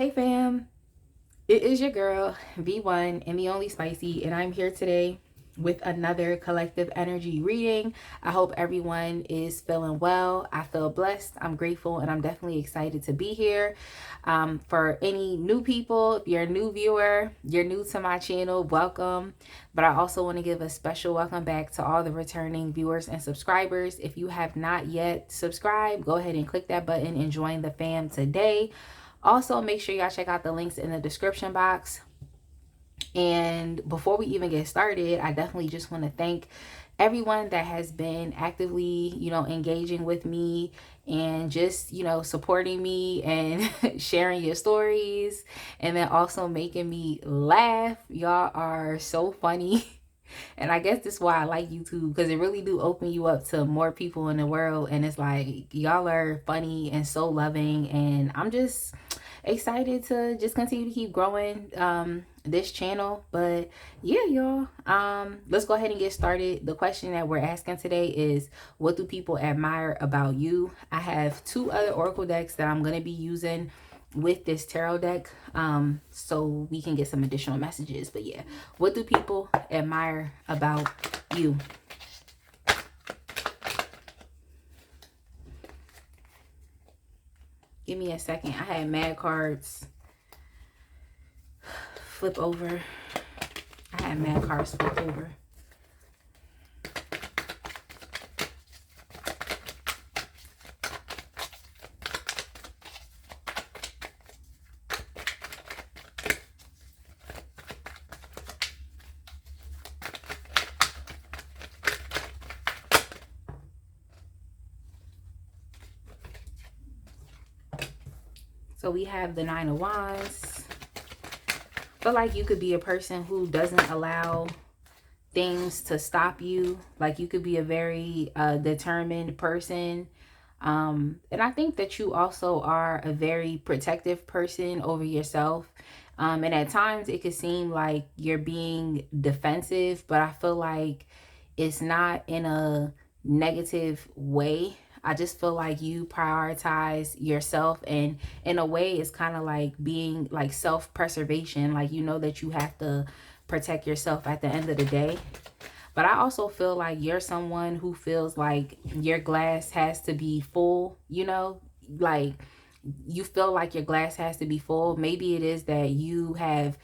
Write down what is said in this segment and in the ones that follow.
Hey fam, it is your girl V1 and the only spicy, and I'm here today with another collective energy reading. I hope everyone is feeling well. I feel blessed, I'm grateful, and I'm definitely excited to be here. For any new people, if you're a new viewer, you're new to my channel, welcome. But I also want to give a special welcome back to all the returning viewers and subscribers. If you have not yet subscribed, go ahead and click that button and join the fam today. Also, make sure y'all check out the links in the description box. And before we even get started, I definitely just want to thank everyone that has been actively, engaging with me and just, supporting me and sharing your stories and then also making me laugh. Y'all are so funny. And I guess that's why I like YouTube, because it really do open you up to more people in the world. And it's like, y'all are funny and so loving. And I'm just excited to just continue to keep growing this channel. But yeah, y'all, let's go ahead and get started. The question that we're asking today is, what do people admire about you? I have two other oracle decks that I'm going to be using with this tarot deck, so we can get some additional messages. But yeah, what do people admire about you? Give me a second. I had mad cards flip over. I had mad cards flip over. So we have the Nine of Wands. Feel like you could be a person who doesn't allow things to stop you. Like you could be a very determined person. And I think that you also are a very protective person over yourself. And at times it could seem like you're being defensive, but I feel like it's not in a negative way. I just feel like you prioritize yourself, and in a way it's kind of like being like self-preservation. Like, you know that you have to protect yourself at the end of the day. But I also feel like you're someone who feels like your glass has to be full, like you feel like your glass has to be full. Maybe it is that you have,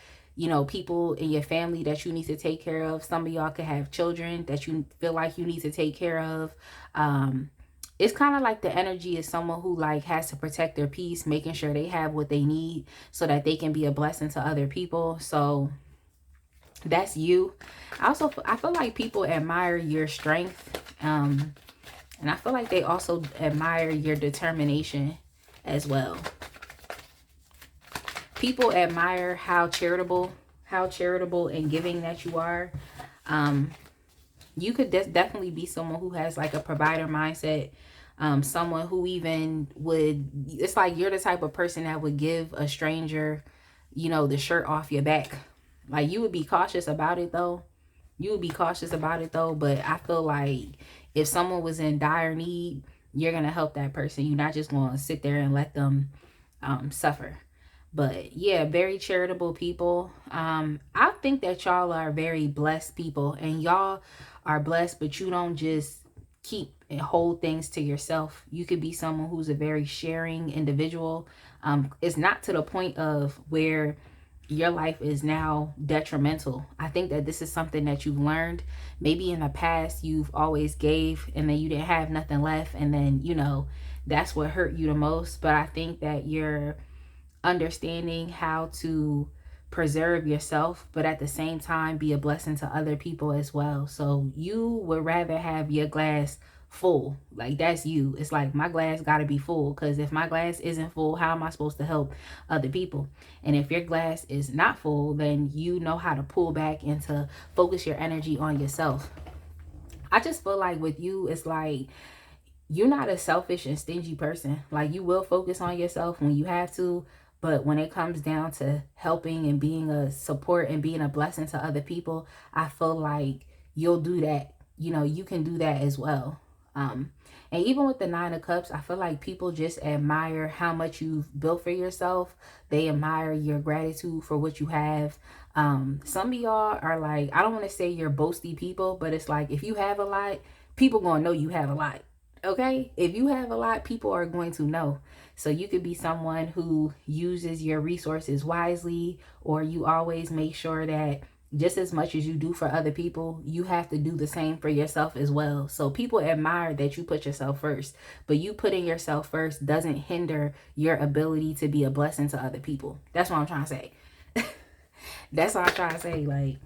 people in your family that you need to take care of. Some of y'all could have children that you feel like you need to take care of. It's kind of like the energy is someone who like has to protect their peace, making sure they have what they need so that they can be a blessing to other people. So that's you. I feel like people admire your strength, and I feel like they also admire your determination as well. People admire how charitable and giving that you are. You could definitely be someone who has like a provider mindset. Someone who even would, it's like you're the type of person that would give a stranger, the shirt off your back. Like you would be cautious about it though. But I feel like if someone was in dire need, you're going to help that person. You're not just going to sit there and let them suffer. But yeah, very charitable people. I think that y'all are very blessed people, and y'all are blessed, but you don't just keep and hold things to yourself. You could be someone who's a very sharing individual. It's not to the point of where your life is now detrimental. I think that this is something that you've learned. Maybe in the past you've always gave and then you didn't have nothing left, and then that's what hurt you the most. But I think that you're understanding how to preserve yourself, but at the same time be a blessing to other people as well. So you would rather have your glass full. Like that's you. It's like my glass got to be full, because if my glass isn't full, how am I supposed to help other people? And if your glass is not full, then you know how to pull back and to focus your energy on yourself. I just feel like with you, it's like you're not a selfish and stingy person. Like you will focus on yourself when you have to, but when it comes down to helping and being a support and being a blessing to other people, I feel like you'll do that. You can do that as well. And even with the Nine of Cups, I feel like people just admire how much you've built for yourself. They admire your gratitude for what you have. Some of y'all are like, I don't want to say you're boasty people, but it's like if you have a lot, people gonna know you have a lot. Okay? If you have a lot, people are going to know. So you could be someone who uses your resources wisely, or you always make sure that just as much as you do for other people, you have to do the same for yourself as well. So people admire that you put yourself first, but you putting yourself first doesn't hinder your ability to be a blessing to other people. That's what I'm trying to say. That's what I'm trying to say. Like,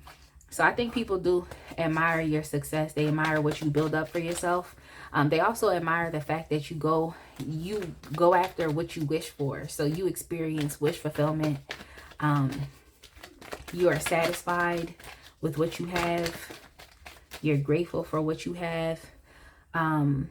so I think people do admire your success. They admire what you build up for yourself. They also admire the fact that you go after what you wish for. So you experience wish fulfillment. You are satisfied with what you have. You're grateful for what you have. And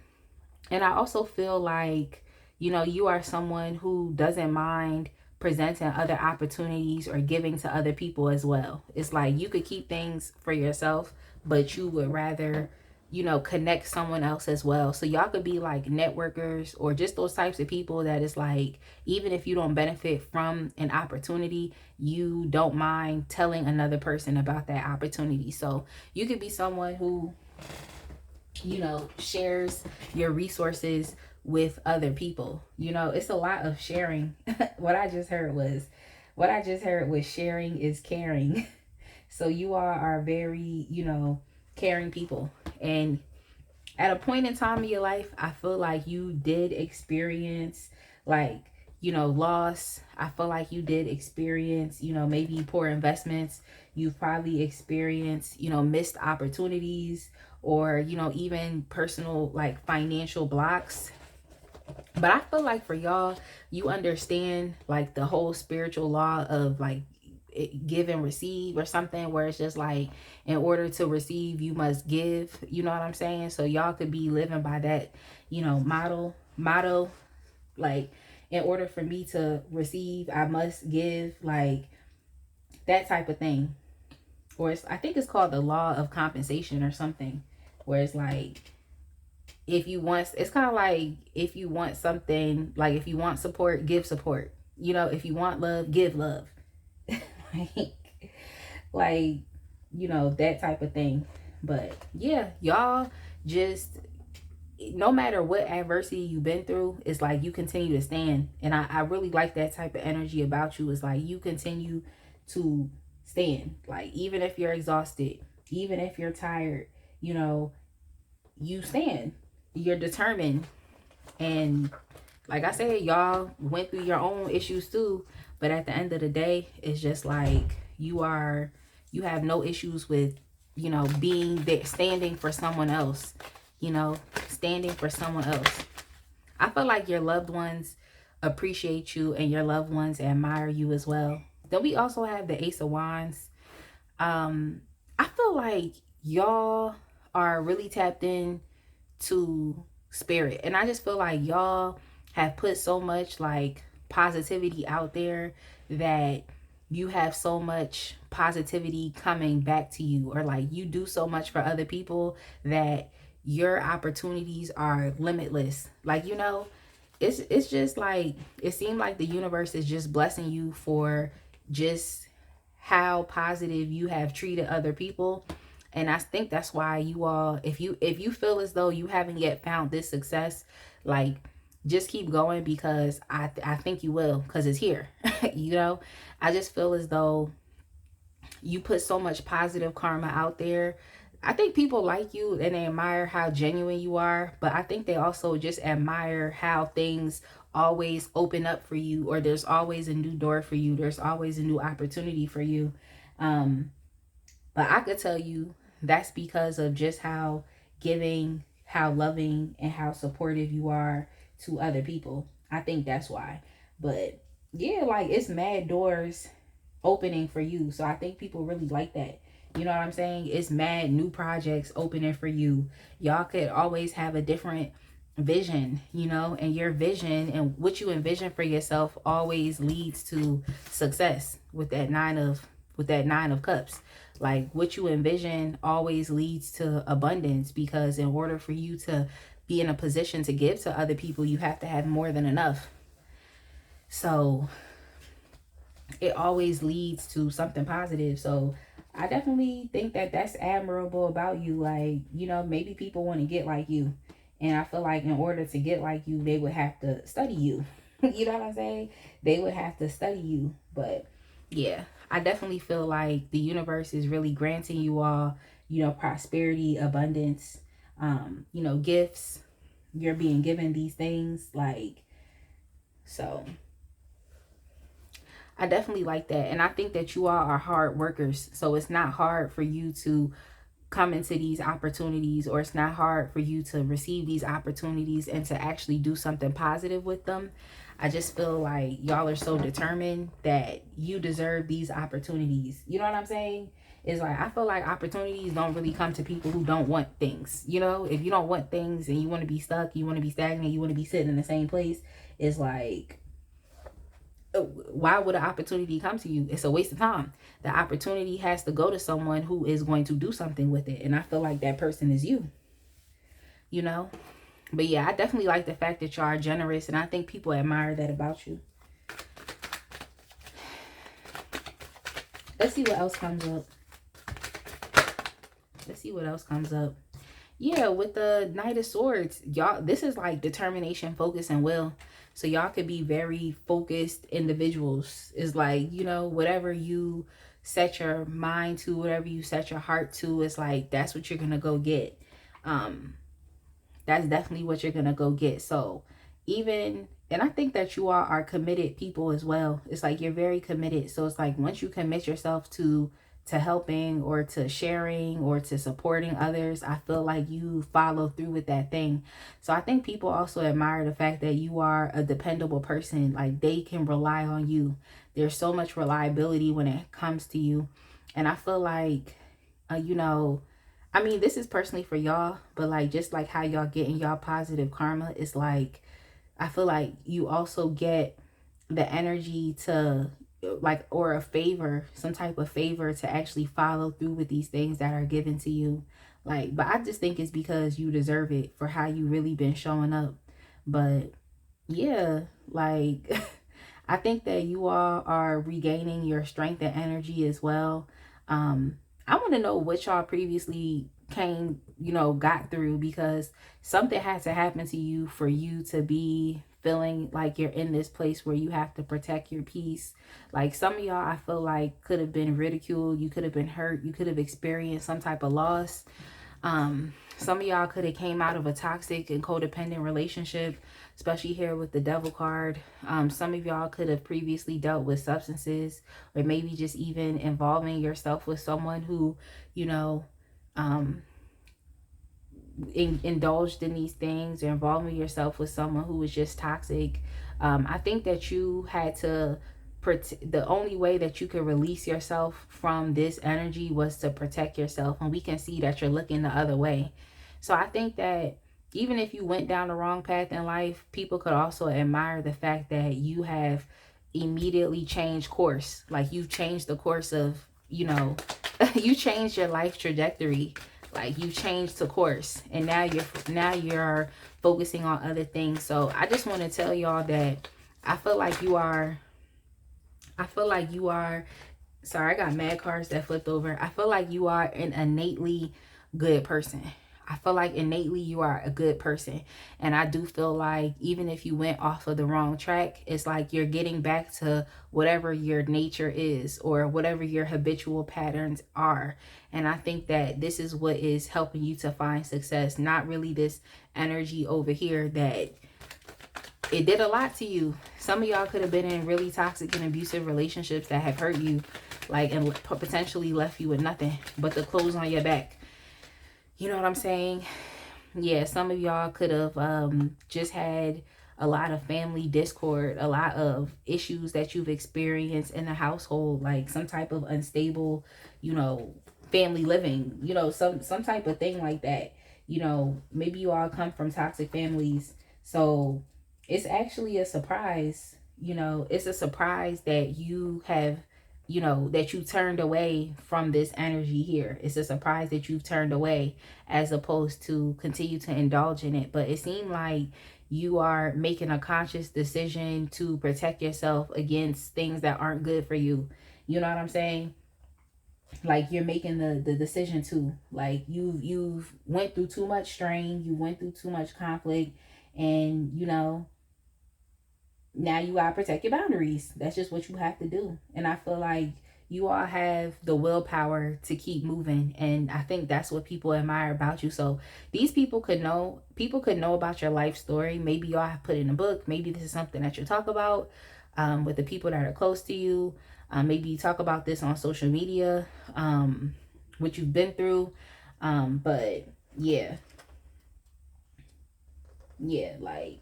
I also feel like, you know, you are someone who doesn't mind presenting other opportunities or giving to other people as well. It's like you could keep things for yourself, but you would rather, you know, connect someone else as well. So y'all could be like networkers, or just those types of people that is like, even if you don't benefit from an opportunity, you don't mind telling another person about that opportunity. So you could be someone who, you know, shares your resources with other people. You know, it's a lot of sharing. What I just heard was sharing is caring. So you all are very, you know, caring people. And at a point in time in your life, I feel like you did experience, like, you know, loss. I feel like you did experience, you know, maybe poor investments. You've probably experienced, you know, missed opportunities, or, you know, even personal, like, financial blocks. But I feel like for y'all, you understand, like, the whole spiritual law of, like, give and receive, or something, where it's just like, in order to receive, you must give. You know what I'm saying? So y'all could be living by that, you know, motto, like, in order for me to receive, I must give, like, that type of thing. Or I think it's called the law of compensation or something, where it's like, if you want, it's kind of like, if you want something, like, if you want support, give support. You know, if you want love, give love. like, you know, that type of thing. But yeah, y'all just, no matter what adversity you've been through, it's like you continue to stand. And I really like that type of energy about you. It's like you continue to stand. Like, even if you're exhausted, even if you're tired, you know, you stand. You're determined. And like I said, y'all went through your own issues too. But at the end of the day, it's just like you have no issues with, you know, being there, standing for someone else, you know, standing for someone else. I feel like your loved ones appreciate you, and your loved ones admire you as well. Then we also have the Ace of Wands. I feel like y'all are really tapped in to spirit, and I just feel like y'all have put so much, like, positivity out there, that you have so much positivity coming back to you, or like you do so much for other people that your opportunities are limitless. Like, you know, it's just like, it seems like the universe is just blessing you for just how positive you have treated other people. And I think that's why you all, if you feel as though you haven't yet found this success, like, just keep going, because I think you will, because it's here. You know, I just feel as though you put so much positive karma out there. I think people like you and they admire how genuine you are, but I think they also just admire how things always open up for you, or there's always a new door for you. There's always a new opportunity for you. But I could tell you that's because of just how giving, how loving, and how supportive you are to other people. I think that's why. But yeah, like, it's mad doors opening for you. So I think people really like that. You know what I'm saying? It's mad new projects opening for you. Y'all could always have a different vision, you know, and your vision and what you envision for yourself always leads to success with that nine of cups. Like, what you envision always leads to abundance, because in order for you to be in a position to give to other people, you have to have more than enough. So it always leads to something positive. So I definitely think that that's admirable about you. Like, you know, maybe people want to get like you. And I feel like in order to get like you, they would have to study you. You know what I'm saying? They would have to study you. But yeah, I definitely feel like the universe is really granting you all, you know, prosperity, abundance, you know, gifts. You're being given these things. Like, so I definitely like that. And I think that you all are hard workers. So it's not hard for you to come into these opportunities, or it's not hard for you to receive these opportunities and to actually do something positive with them. I just feel like y'all are so determined that you deserve these opportunities. You know what I'm saying? It's like, I feel like opportunities don't really come to people who don't want things. You know, if you don't want things and you want to be stuck, you want to be stagnant, you want to be sitting in the same place, it's like, why would an opportunity come to you? It's a waste of time. The opportunity has to go to someone who is going to do something with it. And I feel like that person is you, you know? But yeah, I definitely like the fact that you are generous. And I think people admire that about you. Let's see what else comes up. Let's see what else comes up. Yeah, with the Knight of Swords, y'all, this is like determination, focus, and will. So y'all could be very focused individuals. It's like, you know, whatever you set your mind to, whatever you set your heart to, it's like, that's what you're going to go get. That's definitely what you're going to go get. So even, and I think that you all are committed people as well. It's like, you're very committed. So it's like, once you commit yourself to helping or to sharing or to supporting others, I feel like you follow through with that thing. So I think people also admire the fact that you are a dependable person. Like, they can rely on you. There's so much reliability when it comes to you. And I feel like, you know, I mean, this is personally for y'all, but like, just like how y'all getting y'all positive karma, it's like, I feel like you also get the energy to, like, or a favor, some type of favor to actually follow through with these things that are given to you. Like, but I just think it's because you deserve it for how you really been showing up. But yeah, like, I think that you all are regaining your strength and energy as well. I want to know what y'all previously came, you know, got through, because something had to happen to you for you to be feeling like you're in this place where you have to protect your peace. Like, some of y'all, I feel like, could have been ridiculed, you could have been hurt, you could have experienced some type of loss. Some of y'all could have came out of a toxic and codependent relationship, especially here with the Devil card. Some of y'all could have previously dealt with substances, or maybe just even involving yourself with someone who, you know, indulged in these things, or involving yourself with someone who was just toxic. I think that you had to, the only way that you could release yourself from this energy was to protect yourself. And we can see that you're looking the other way. So I think that even if you went down the wrong path in life, people could also admire the fact that you have immediately changed course. Like, you've changed the course of, you know, you changed your life trajectory. Like, you changed the course, and now you're focusing on other things. So I just want to tell y'all that I feel like you are, sorry, I got mad cards that flipped over. I feel like you are an innately good person. I feel like innately you are a good person. And I do feel like even if you went off of the wrong track, it's like you're getting back to whatever your nature is, or whatever your habitual patterns are. And I think that this is what is helping you to find success, not really this energy over here that it did a lot to you. Some of y'all could have been in really toxic and abusive relationships that have hurt you, like, and potentially left you with nothing but the clothes on your back. You know what I'm saying? Yeah, some of y'all could have just had a lot of family discord, a lot of issues that you've experienced in the household, like some type of unstable, you know, family living, you know, some type of thing like that. You know, maybe you all come from toxic families. So it's actually a surprise, you know, it's a surprise that you have, you know, that you turned away from this energy here. It's a surprise that you've turned away as opposed to continue to indulge in it. But it seemed like you are making a conscious decision to protect yourself against things that aren't good for you. You know what I'm saying? Like you're making the decision to, like, you've went through too much strain, you went through too much conflict, and you know, now you gotta protect your boundaries. That's just what you have to do. And I feel like you all have the willpower to keep moving, and I think that's what people admire about you. So these people could know about your life story. Maybe y'all have put in a book. Maybe this is something that you talk about with the people that are close to you. Maybe you talk about this on social media, what you've been through. But yeah, like,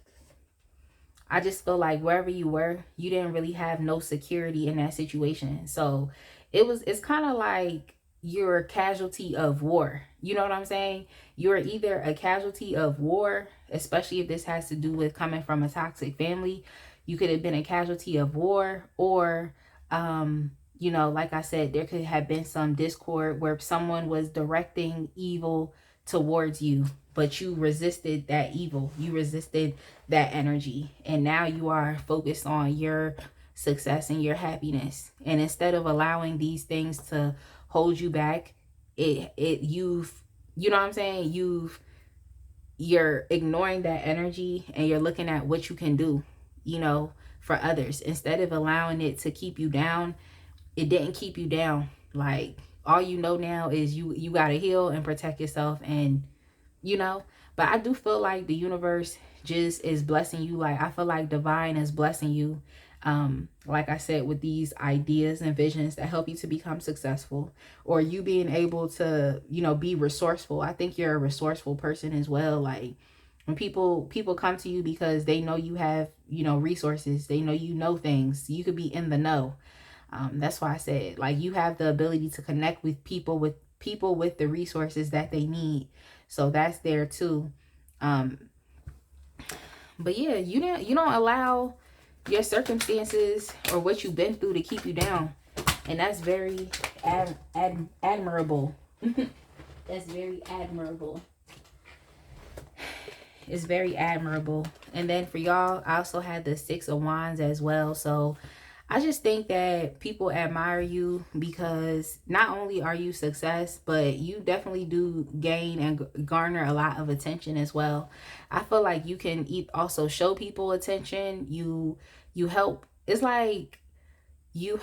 I just feel like wherever you were, you didn't really have no security in that situation. So it's kind of like you're a casualty of war. You know what I'm saying? You're either a casualty of war, especially if this has to do with coming from a toxic family. You could have been a casualty of war, or, you know, like I said, there could have been some discord where someone was directing evil towards you, but you resisted that evil. You resisted that energy. And now you are focused on your success and your happiness. And instead of allowing these things to hold you back, you've, you know what I'm saying? You're ignoring that energy and you're looking at what you can do, you know, for others. Instead of allowing it to keep you down, it didn't keep you down. Like, all you know now is you got to heal and protect yourself, and you know. But I do feel like the universe just is blessing you. Like, I feel like divine is blessing you, like I said, with these ideas and visions that help you to become successful, or you being able to, you know, be resourceful. I think you're a resourceful person as well. Like, when people come to you because they know you have, you know, resources, they know you know things, you could be in the know. That's why I said, like, you have the ability to connect with people with the resources that they need. So that's there too. But yeah, you don't allow your circumstances or what you've been through to keep you down. And that's very admirable. That's very admirable. It's very admirable. And then for y'all, I also had the 6 of Wands as well. So I just think that people admire you because not only are you success, but you definitely do gain and garner a lot of attention as well. I feel like you can also show people attention. You help. It's like you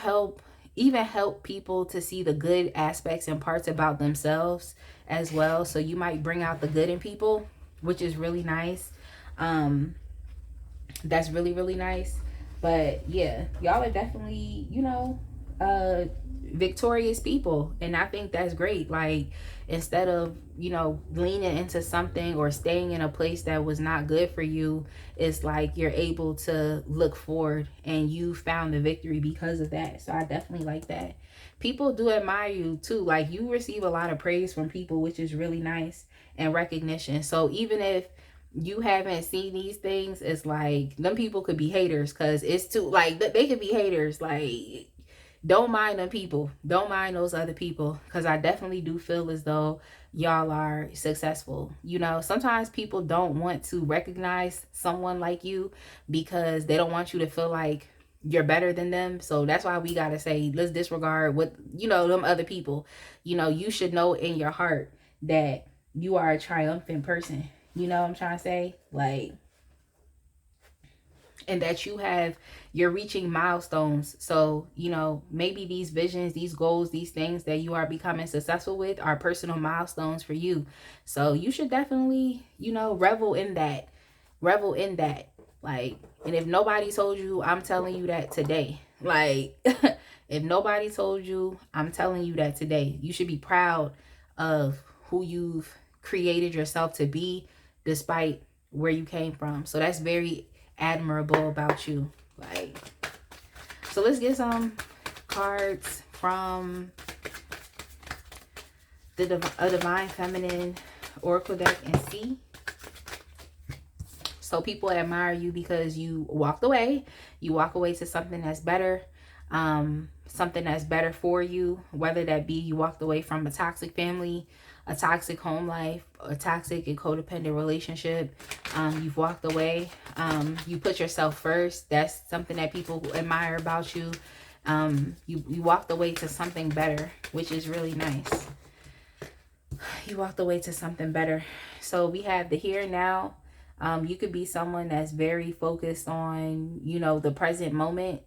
even help people to see the good aspects and parts about themselves as well. So you might bring out the good in people, which is really nice. That's really, really nice. But yeah, y'all are definitely, you know, victorious people. And I think that's great. Like, instead of, you know, leaning into something or staying in a place that was not good for you, it's like you're able to look forward and you found the victory because of that. So I definitely like that. People do admire you too. Like, you receive a lot of praise from people, which is really nice, and recognition. So even if you haven't seen these things, it's like them people could be haters, because it's too, like, they could be haters. Like, don't mind them people, don't mind those other people, because I definitely do feel as though y'all are successful. You know, sometimes people don't want to recognize someone like you because they don't want you to feel like you're better than them. So that's why we gotta say, let's disregard what, you know, them other people. You know, you should know in your heart that you are a triumphant person. You know what I'm trying to say? Like, and that you're reaching milestones. So, you know, maybe these visions, these goals, these things that you are becoming successful with are personal milestones for you. So you should definitely, you know, revel in that. Like, and if nobody told you, I'm telling you that today. Like, if nobody told you, I'm telling you that today. You should be proud of who you've created yourself to be, despite where you came from. So that's very admirable about you. Like, so let's get some cards from a Divine Feminine Oracle deck and see. So people admire you because you walked away. You walk away to something that's better. something that's better for you, whether that be you walked away from a toxic family, a toxic home life, a toxic and codependent relationship. You've walked away. You put yourself first. That's something that people admire about you. You walked away to something better, which is really nice. You walked away to something better. So we have the here and now. You could be someone that's very focused on, you know, the present moment.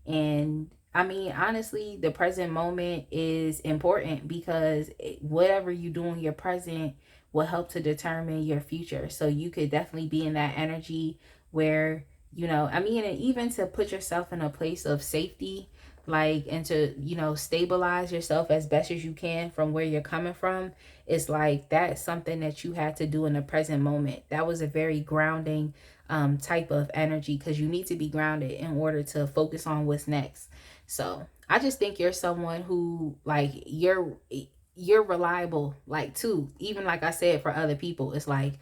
And I mean, honestly, the present moment is important because whatever you do in your present will help to determine your future. So you could definitely be in that energy where, you know, I mean, and even to put yourself in a place of safety, like, and to, you know, stabilize yourself as best as you can from where you're coming from. It's like that's something that you had to do in the present moment. That was a very grounding type of energy, because you need to be grounded in order to focus on what's next. So I just think you're someone who, like, you're reliable, like, too. Even like I said, for other people, it's like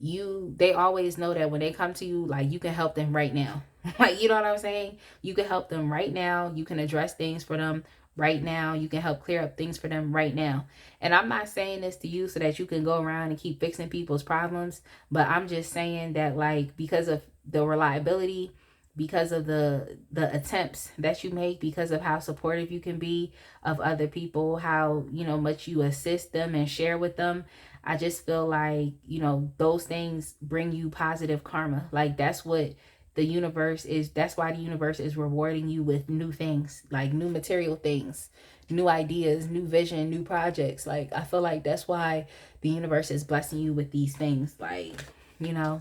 they always know that when they come to you, like, you can help them right now. Like, you know what I'm saying? You can help them right now. You can address things for them right now. You can help clear up things for them right now. And I'm not saying this to you so that you can go around and keep fixing people's problems, but I'm just saying that, like, because of the reliability, because of the attempts that you make, because of how supportive you can be of other people, how, you know, much you assist them and share with them, I just feel like, you know, those things bring you positive karma. Like, that's what the universe is. That's why the universe is rewarding you with new things, like new material things, new ideas, new vision, new projects. Like, I feel like that's why the universe is blessing you with these things, like, you know.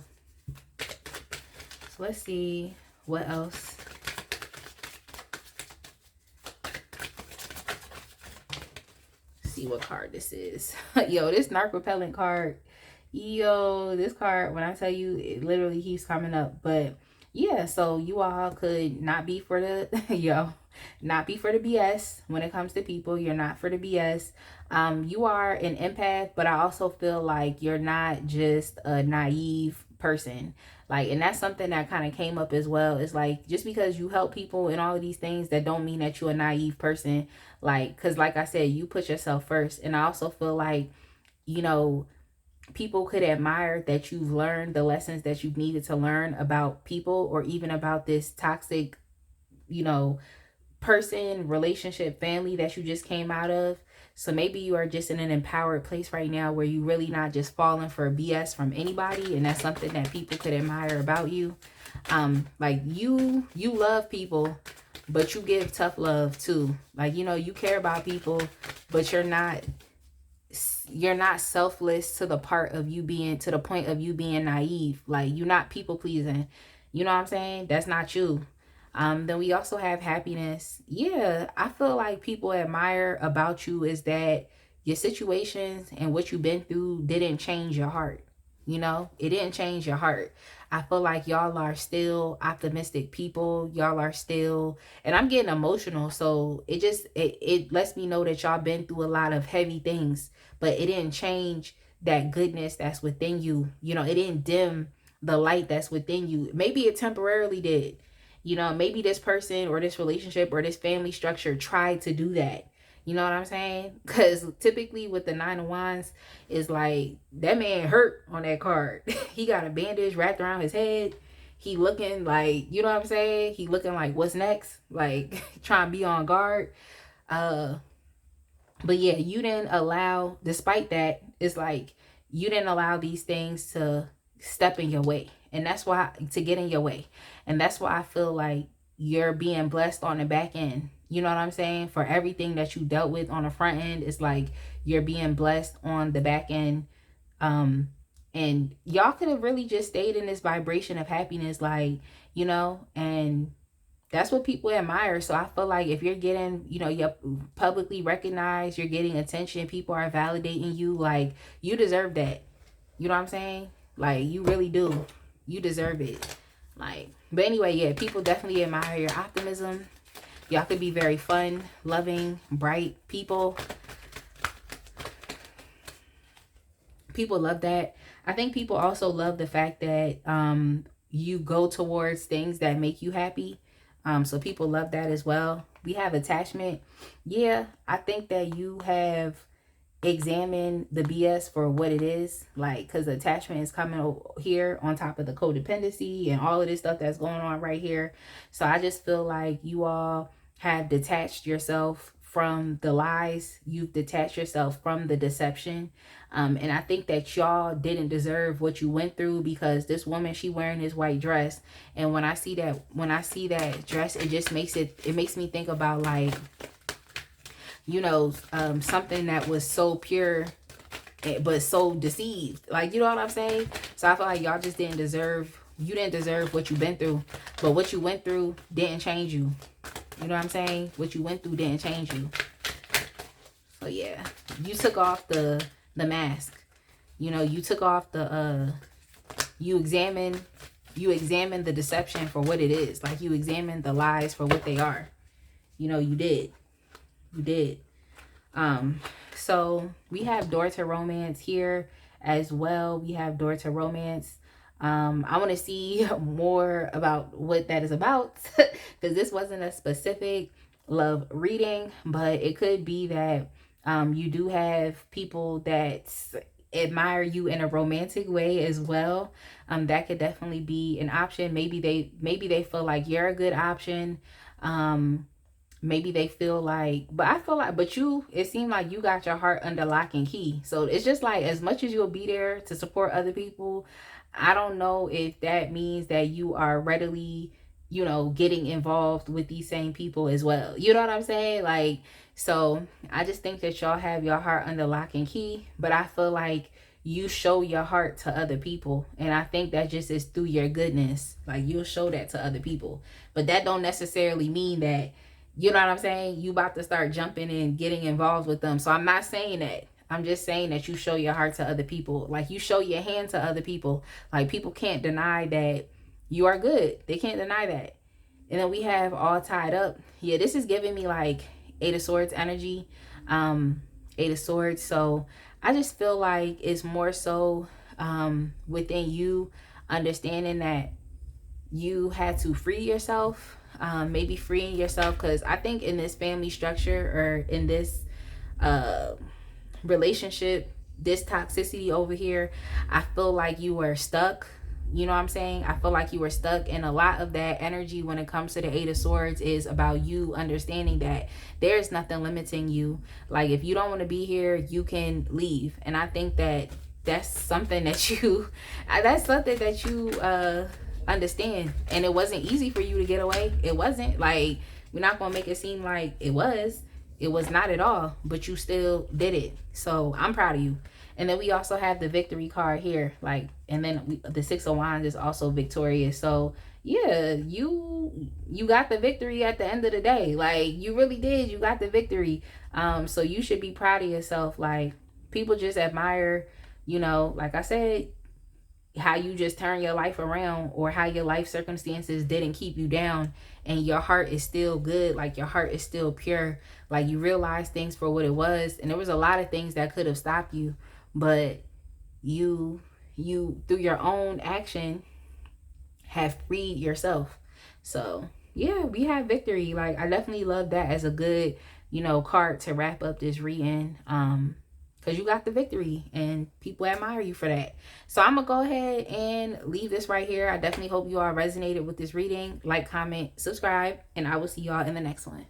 So let's see what else. See what card this is. Yo, this narc repellent card. Yo, this card, when I tell you, it literally keeps coming up. But yeah, so you all could not be for the not be for the BS when it comes to people. You're not for the BS. You are an empath, but I also feel like you're not just a naive person. Like, and that's something that kind of came up as well. It's like, just because you help people and all of these things, that don't mean that you're a naive person. Like, because like I said, you put yourself first. And I also feel like, you know, people could admire that you've learned the lessons that you needed to learn about people, or even about this toxic, you know, person, relationship, family that you just came out of. So maybe you are just in an empowered place right now where you really not just falling for BS from anybody, and that's something that people could admire about you. Like, you love people, but you give tough love too. Like, you know, you care about people, but you're not selfless to the point of you being naive. Like, you're not people pleasing. You know what I'm saying? That's not you. Then we also have happiness. Yeah, I feel like people admire about you is that your situations and what you've been through didn't change your heart. You know, it didn't change your heart. I feel like y'all are still optimistic people. Y'all are still, and I'm getting emotional. So it lets me know that y'all been through a lot of heavy things, but it didn't change that goodness that's within you. You know, it didn't dim the light that's within you. Maybe it temporarily did. You know, maybe this person or this relationship or this family structure tried to do that. You know what I'm saying? Because typically with the 9 of Wands, is like, that man hurt on that card. He got a bandage wrapped around his head. He looking like, you know what I'm saying? He looking like, what's next? Like, trying to be on guard. But yeah, you didn't allow, despite that, it's like, you didn't allow these things to step in your way. And that's why, to get in your way. And that's why I feel like you're being blessed on the back end. You know what I'm saying? For everything that you dealt with on the front end, it's like you're being blessed on the back end. And y'all could have really just stayed in this vibration of happiness, like, you know, and that's what people admire. So I feel like if you're getting, you know, you're publicly recognized, you're getting attention, people are validating you, like, you deserve that. You know what I'm saying? Like, you really do. You deserve it. Like, but anyway, yeah, people definitely admire your optimism. Y'all could be very fun, loving, bright people. People love that. I think people also love the fact that you go towards things that make you happy. So people love that as well. We have attachment. Yeah, I think that you have examined the BS for what it is, like, because attachment is coming here on top of the codependency and all of this stuff that's going on right here. So I just feel like you all have detached yourself from the lies. You've detached yourself from the deception. And I think that y'all didn't deserve what you went through, because this woman, she wearing this white dress. And when I see that dress, it just makes me think about, like, you know, something that was so pure but so deceived. Like, you know what I'm saying? So I feel like y'all just didn't deserve what you've been through. But what you went through didn't change you. You know what I'm saying? What you went through didn't change you. So yeah, you took off the mask. You know, you took off the you examined the deception for what it is. Like, you examined the lies for what they are. You know, you did. You did. So we have door to romance here as well. We have door to romance. I want to see more about what that is about, because this wasn't a specific love reading, but it could be that you do have people that admire you in a romantic way as well. That could definitely be an option. Maybe they feel like you're a good option. Maybe they feel like, but I feel like, it seemed like you got your heart under lock and key. So it's just like, as much as you'll be there to support other people, I don't know if that means that you are readily, you know, getting involved with these same people as well. You know what I'm saying? Like, so I just think that y'all have your heart under lock and key, but I feel like you show your heart to other people. And I think that just is through your goodness. Like, you'll show that to other people, but that don't necessarily mean that, you know what I'm saying, you about to start jumping and getting involved with them. So I'm not saying that. I'm just saying that you show your heart to other people. Like, you show your hand to other people. Like, people can't deny that you are good. They can't deny that. And then we have all tied up. Yeah, this is giving me like 8 of Swords energy. 8 of Swords. So I just feel like it's more so within you understanding that you had to free yourself. Maybe freeing yourself, because I think in this family structure, or in this relationship, this toxicity over here, I feel like you were stuck. You know what I'm saying? I feel like you were stuck, and a lot of that energy when it comes to the 8 of Swords is about you understanding that there's nothing limiting you. Like, if you don't want to be here, you can leave. And I think that that's something that you understand. And it wasn't easy for you to get away. It wasn't. Like, we're not gonna make it seem like it was not at all, but you still did it. So I'm proud of you. And then we also have the victory card here, like, and then the 6 of Wands is also victorious. So yeah, you got the victory at the end of the day. Like, you really did. You got the victory. So you should be proud of yourself. Like, people just admire, you know, like I said, how you just turn your life around, or how your life circumstances didn't keep you down, and your heart is still good. Like, your heart is still pure. Like, you realize things for what it was, and there was a lot of things that could have stopped you, but you through your own action have freed yourself. So yeah, we have victory. Like, I definitely love that as a good, you know, card to wrap up this reading. Because you got the victory and people admire you for that. So I'm going to go ahead and leave this right here. I definitely hope you all resonated with this reading. Like, comment, subscribe, and I will see y'all in the next one.